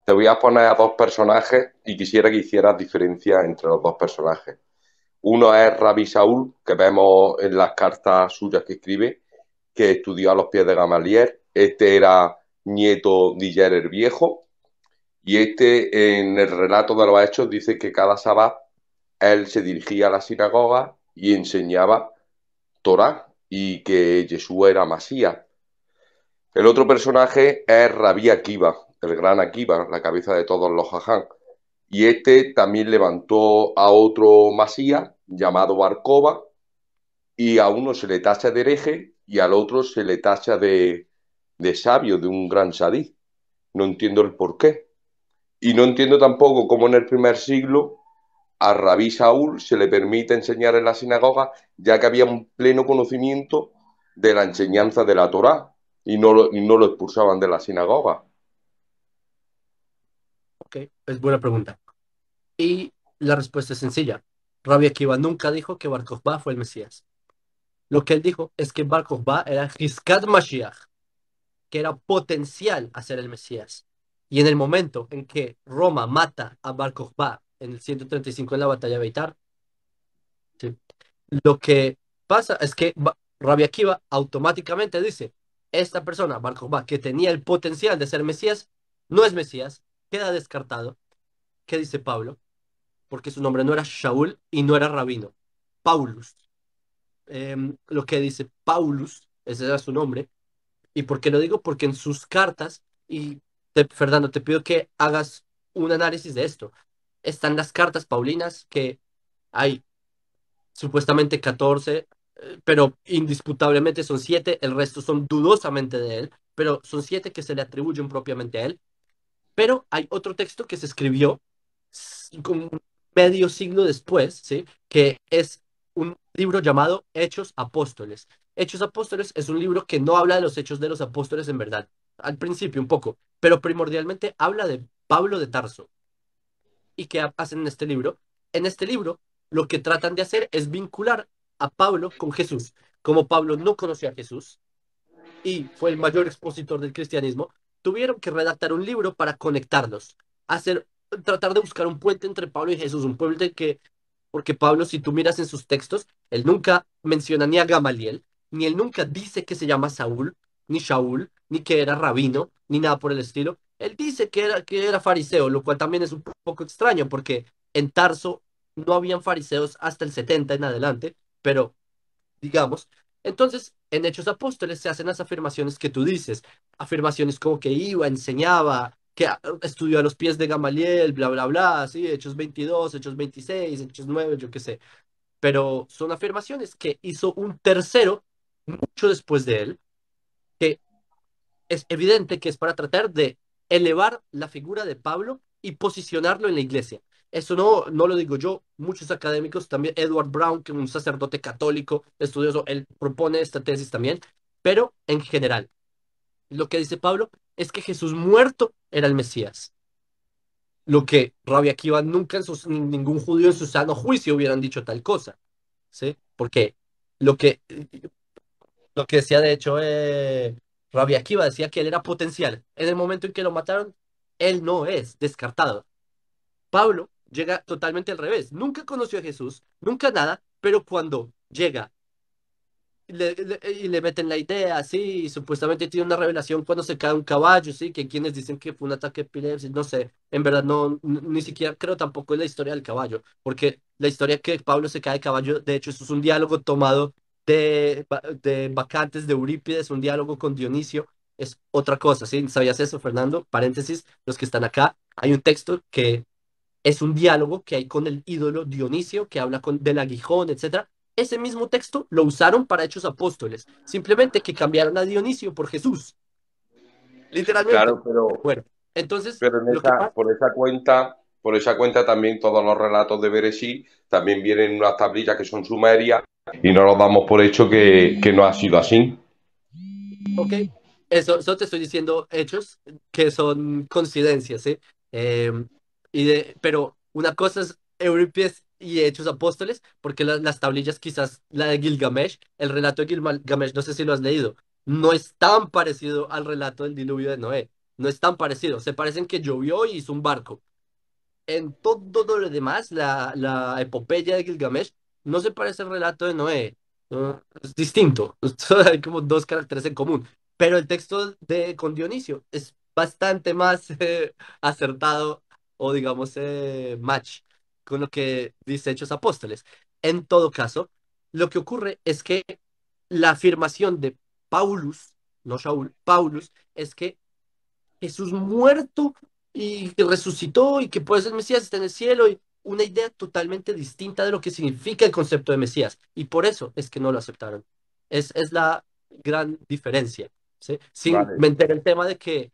Te voy a poner a dos personajes y quisiera que hicieras diferencia entre los dos personajes. Uno es Rabbi Saúl, que vemos en las cartas suyas que escribe, que estudió a los pies de Gamaliel. Este era nieto de Iller el Viejo. Y este, en el relato de los Hechos, dice que cada sábado él se dirigía a la sinagoga y enseñaba Torá y que Jesús era Masías. El otro personaje es Rabí Akiva, el gran Akiva, la cabeza de todos los jaján. Y este también levantó a otro Masías llamado Barcova, y a uno se le tacha de hereje y al otro se le tacha de sabio, de un gran sadí. No entiendo el por qué. Y no entiendo tampoco cómo en el primer siglo a Rabí Saúl se le permite enseñar en la sinagoga, ya que había un pleno conocimiento de la enseñanza de la Torá y no lo expulsaban de la sinagoga. Ok, es buena pregunta. Y la respuesta es sencilla. Rabbi Akiva nunca dijo que Bar Kokhba fue el Mesías. Lo que él dijo es que Bar Kokhba era Hizkat Mashiach, que era potencial a ser el Mesías. Y en el momento en que Roma mata a Bar Kokhba en el 135 en la batalla de Beitar, ¿sí? Lo que pasa es que Rabbi Akiva automáticamente dice, esta persona, Bar Kokhba, que tenía el potencial de ser Mesías, no es Mesías, queda descartado. ¿Qué dice Pablo? Porque su nombre no era Shaul y no era Rabino. Paulus. Lo que dice Paulus, ese era su nombre. ¿Y por qué lo digo? Porque en sus cartas, y Fernando, te pido que hagas un análisis de esto. Están las cartas paulinas, que hay supuestamente 14, pero indisputablemente son 7, el resto son dudosamente de él, pero son 7 que se le atribuyen propiamente a él. Pero hay otro texto que se escribió como medio siglo después, ¿sí? Que es un libro llamado Hechos Apóstoles. Hechos Apóstoles es un libro que no habla de los hechos de los apóstoles en verdad. Al principio un poco, pero primordialmente habla de Pablo de Tarso. ¿Y qué hacen en este libro? En este libro lo que tratan de hacer es vincular a Pablo con Jesús. Como Pablo no conoció a Jesús, y fue el mayor expositor del cristianismo, tuvieron que redactar un libro para conectarlos, hacer, tratar de buscar un puente entre Pablo y Jesús, un puente que, porque Pablo, si tú miras en sus textos, él nunca menciona ni a Gamaliel, ni él nunca dice que se llama Saúl, ni Shaul, ni que era rabino, ni nada por el estilo. Él dice que era fariseo, lo cual también es un poco extraño, porque en Tarso no habían fariseos hasta el 70 en adelante, pero digamos. Entonces, en Hechos Apóstoles se hacen las afirmaciones que tú dices, afirmaciones como que iba, enseñaba, que estudió a los pies de Gamaliel, bla, bla, bla, sí, Hechos 22, Hechos 26, Hechos 9, yo qué sé, pero son afirmaciones que hizo un tercero mucho después de él, que es evidente que es para tratar de elevar la figura de Pablo y posicionarlo en la iglesia. Eso no lo digo yo, muchos académicos, también Edward Brown, que es un sacerdote católico, estudioso, él propone esta tesis también, pero en general, lo que dice Pablo es que Jesús muerto era el Mesías. Lo que Rabbi Akiva nunca ningún judío en su sano juicio hubieran dicho tal cosa, ¿sí? Porque lo que lo que decía, de hecho, Rabbi Akiva decía que él era potencial. En el momento en que lo mataron, él no es descartado. Pablo llega totalmente al revés. Nunca conoció a Jesús, nunca nada, pero cuando llega y le meten la idea, sí, y supuestamente tiene una revelación cuando se cae un caballo, sí, que quienes dicen que fue un ataque de epilepsia, no sé, en verdad no, ni siquiera creo tampoco en la historia del caballo, porque la historia que Pablo se cae de caballo, de hecho, eso es un diálogo tomado de Bacantes, de Eurípides, un diálogo con Dionisio, es otra cosa, ¿sí? ¿Sabías eso, Fernando? Paréntesis, los que están acá, hay un texto que es un diálogo que hay con el ídolo Dionisio, que habla del aguijón, etcétera. Ese mismo texto lo usaron para Hechos Apóstoles, simplemente que cambiaron a Dionisio por Jesús, literalmente. Claro, pero, Bueno, entonces, pero lo que pasa, por esa cuenta también todos los relatos de Bereshit también vienen en unas tablillas que son sumerias y no nos damos por hecho que no ha sido así. ok, eso te estoy diciendo hechos que son coincidencias, ¿sí? Eh, pero una cosa es Eurípides y Hechos Apóstoles, porque las tablillas, quizás la de Gilgamesh, el relato de Gilgamesh, no sé si lo has leído, no es tan parecido al relato del diluvio de Noé. no es tan parecido. Se parecen que llovió y hizo un barco. En todo lo demás, la epopeya de Gilgamesh no se parece al relato de Noé. No, es distinto. Hay como dos caracteres en común. Pero el texto de con Dionisio es bastante más acertado o digamos match con lo que dice Hechos Apóstoles. En todo caso, lo que ocurre es que la afirmación de Paulus, no Shaul, Paulus, es que Jesús muerto y que resucitó y que por eso el Mesías está en el cielo y una idea totalmente distinta de lo que significa el concepto de Mesías. Y por eso es que no lo aceptaron. Es la gran diferencia, ¿sí? Sin Vale, meter el tema de que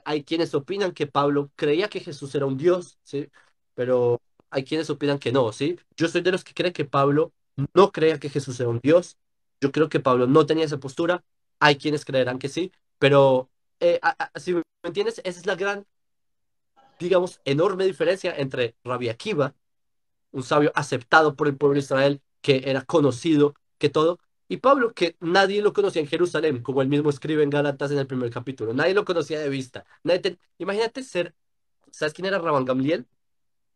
hay quienes opinan que Pablo creía que Jesús era un Dios, ¿sí? Pero hay quienes opinan que no, ¿sí? Yo soy de los que creen que Pablo no creía que Jesús era un Dios. Yo creo que Pablo no tenía esa postura. Hay quienes creerán que sí, pero si me entiendes, esa es la gran, digamos, enorme diferencia entre Rabbi Akiva, un sabio aceptado por el pueblo de Israel, que era conocido, que todo, y Pablo, que nadie lo conocía en Jerusalén, como él mismo escribe en Gálatas en el primer capítulo. Nadie lo conocía de vista. Imagínate ser, ¿sabes quién era Rabban Gamliel?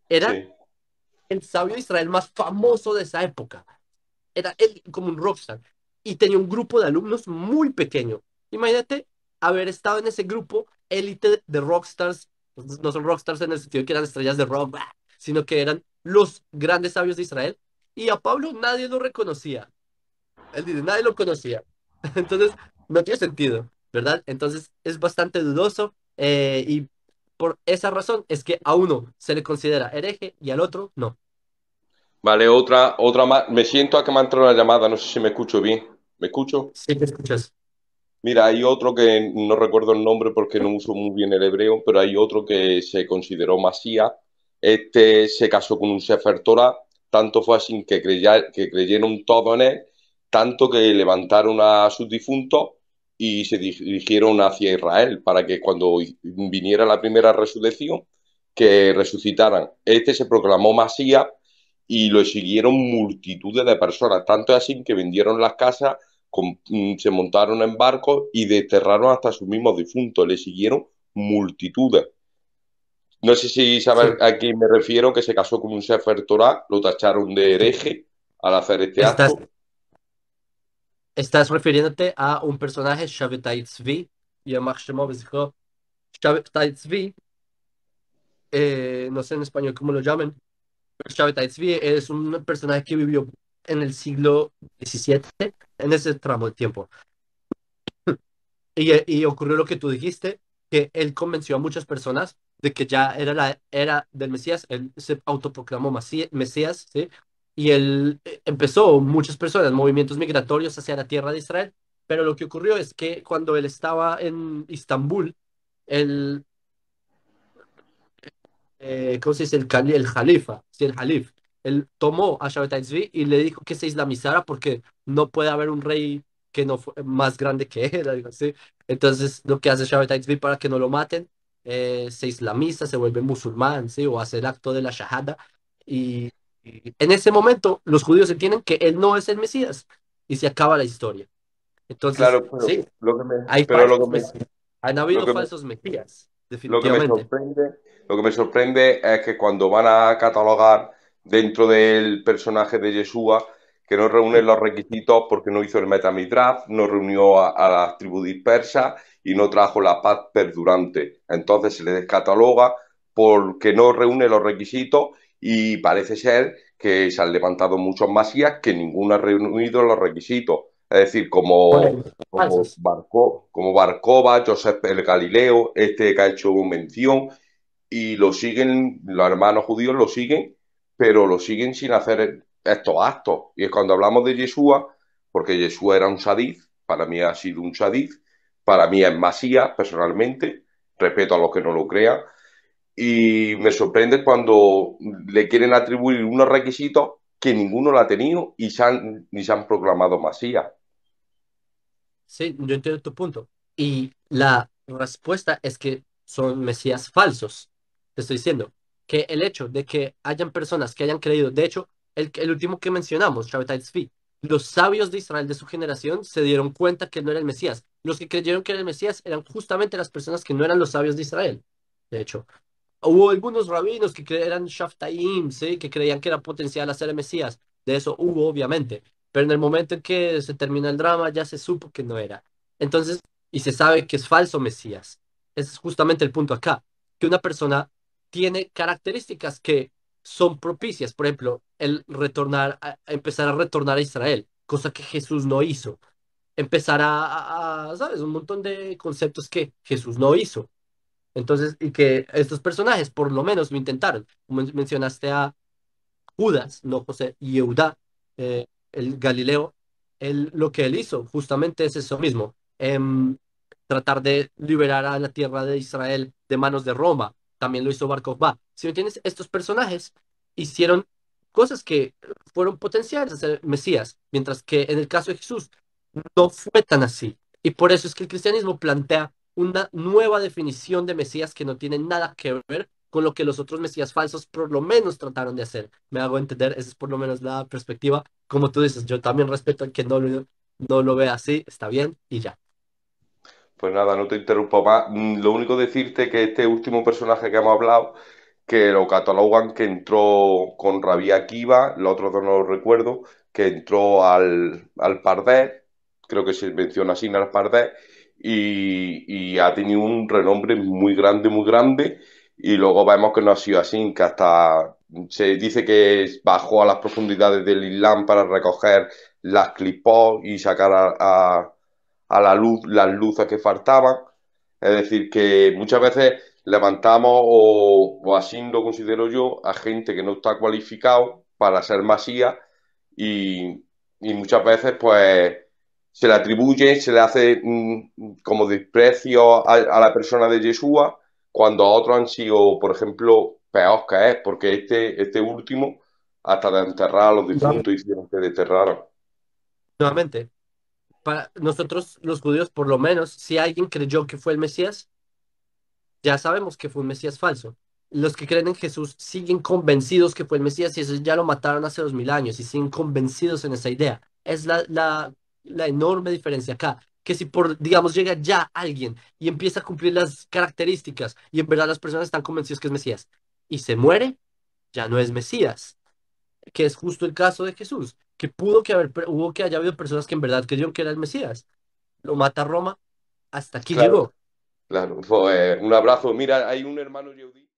Era sí. el sabio de Israel más famoso de esa época. Era él como un rockstar y tenía un grupo de alumnos muy pequeño. Imagínate haber estado en ese grupo élite de rockstars, pues, no son rockstars en el sentido de que eran estrellas de rock, bah, sino que eran los grandes sabios de Israel y a Pablo nadie lo reconocía. Él dice, nadie lo conocía. Entonces, no tiene sentido, ¿verdad? Entonces, es bastante dudoso y por esa razón es que a uno se le considera hereje y al otro no. Vale, otra más. Me siento a que me ha entrado una llamada, no sé si me escucho bien. ¿Me escucho? Sí, te escuchas. Mira, hay otro que no recuerdo el nombre porque no uso muy bien el hebreo, pero hay otro que se consideró Masía. Este se casó con un Sefer Torah, tanto fue así que creyeron todo en él, tanto que levantaron a sus difuntos y se dirigieron hacia Israel para que cuando viniera la primera resurrección, que resucitaran. Este se proclamó Masía y lo siguieron multitudes de personas, tanto así que vendieron las casas se montaron en barcos y desterraron hasta sus mismos difuntos. Le siguieron multitudes. No sé si sabes Sí. a quién me refiero, que se casó con un Sefer Torah, lo tacharon de hereje al hacer este Estás, acto. estás refiriéndote a un personaje, Shabbatai Tzvi, y a Shemo Bezikro. Shabbatai Tzvi, no sé en español cómo lo llamen, pero Shabbatai Tzvi es un personaje que vivió en el siglo XVII, en ese tramo de tiempo. Y ocurrió lo que tú dijiste, que él convenció a muchas personas de que ya era la era del Mesías, él se autoproclamó Mesías, ¿sí? Y él empezó muchas personas, movimientos migratorios hacia la tierra de Israel, pero lo que ocurrió es que cuando él estaba en Istambul, él ¿cómo se dice? El jalifa, sí, el jalif. Él tomó a Shabbatai Tzvi y le dijo que se islamizara porque no puede haber un rey que no fue más grande que él, algo así. Entonces, lo que hace Shabbatai Tzvi para que no lo maten, se islamiza, se vuelve musulmán, ¿sí? O hace el acto de la shahada. Y en ese momento, los judíos entienden que él no es el Mesías y se acaba la historia. Entonces, Claro, sí, hay pero falsos Mesías. Han lo habido que me, falsos Mesías, lo que me definitivamente. sorprende, lo que me sorprende es que cuando van a catalogar dentro del personaje de Yeshua, que no reúne los requisitos porque no hizo el Metamidrash, no reunió a las tribus dispersas y no trajo la paz perdurante. Entonces se le descataloga porque no reúne los requisitos y parece ser que se han levantado muchos masías que ninguno ha reunido los requisitos. Es decir, Correcto. Falsos. Como Barcova, Josep el Galileo, este que ha hecho mención, y lo siguen, los hermanos judíos lo siguen, pero lo siguen sin hacer estos actos. Y es cuando hablamos de Yeshua, porque Yeshua era un sadif, para mí ha sido un sadif, para mí es Masías, personalmente, respeto a los que no lo crean, y me sorprende cuando le quieren atribuir unos requisitos que ninguno lo ha tenido y ni se han proclamado Masías. Sí, yo entiendo tu punto. Y la respuesta es que son mesías falsos. Te estoy diciendo que el hecho de que hayan personas que hayan creído, de hecho, el último que mencionamos, Shabbatai Tzvi, Los sabios de Israel de su generación se dieron cuenta que él no era el Mesías. Los que creyeron que era el Mesías eran justamente las personas que no eran los sabios de Israel. De hecho, hubo algunos rabinos que eran Shaftaim, ¿sí? Que creían que era potencial a ser el Mesías. De eso hubo, obviamente. Pero en el momento en que se termina el drama, ya se supo que no era. Entonces, y se sabe que es falso Mesías. Ese es justamente el punto acá. Que una persona tiene características que son propicias. Por ejemplo, el retornar, a empezar a retornar a Israel, cosa que Jesús no hizo. Empezar ¿sabes? Un montón de conceptos que Jesús no hizo. Entonces, y que estos personajes por lo menos lo intentaron. Como mencionaste a Judas, no José, Yehuda, el Galileo, lo que él hizo justamente es eso mismo, tratar de liberar a la tierra de Israel de manos de Roma. También lo hizo Bar Kokhba. Si me entiendes, estos personajes hicieron cosas que fueron potenciales a ser Mesías, mientras que en el caso de Jesús no fue tan así. Y por eso es que el cristianismo plantea una nueva definición de Mesías que no tiene nada que ver con lo que los otros Mesías falsos por lo menos trataron de hacer. Me hago entender, esa es por lo menos la perspectiva. Como tú dices, yo también respeto al que no lo vea así, está bien y ya. Pues nada, no te interrumpo más. Lo único decirte que este último personaje que hemos hablado, que lo catalogan que entró con Rabia Akiva, los otros dos no lo recuerdo, que entró al Pardés, creo que se menciona así en el Pardés, y ha tenido un renombre muy grande, y luego vemos que no ha sido así, que hasta se dice que bajó a las profundidades del Islam para recoger las clipos y sacar a la luz las luces que faltaban. Es decir, que muchas veces levantamos, o así lo considero yo, a gente que no está cualificado para ser masía y muchas veces pues se le atribuye, se le hace como desprecio a la persona de Yeshua cuando otros han sido, por ejemplo, peor que es, porque este último, hasta de enterrar a los difuntos, hicieron que desterraran. Nuevamente, para nosotros los judíos, por lo menos, si alguien creyó que fue el Mesías, ya sabemos que fue un Mesías falso. Los que creen en Jesús siguen convencidos que fue el Mesías y eso ya lo mataron hace 2000 años y siguen convencidos en esa idea. Es la enorme diferencia acá. Que si por, digamos, llega ya alguien y empieza a cumplir las características y en verdad las personas están convencidas que es Mesías y se muere, ya no es Mesías, que es justo el caso de Jesús, que hubo que haya habido personas que en verdad creyeron que era el Mesías. Lo mata Roma, hasta aquí Claro, llegó. claro. Pues, un abrazo. Mira, hay un hermano Yehudí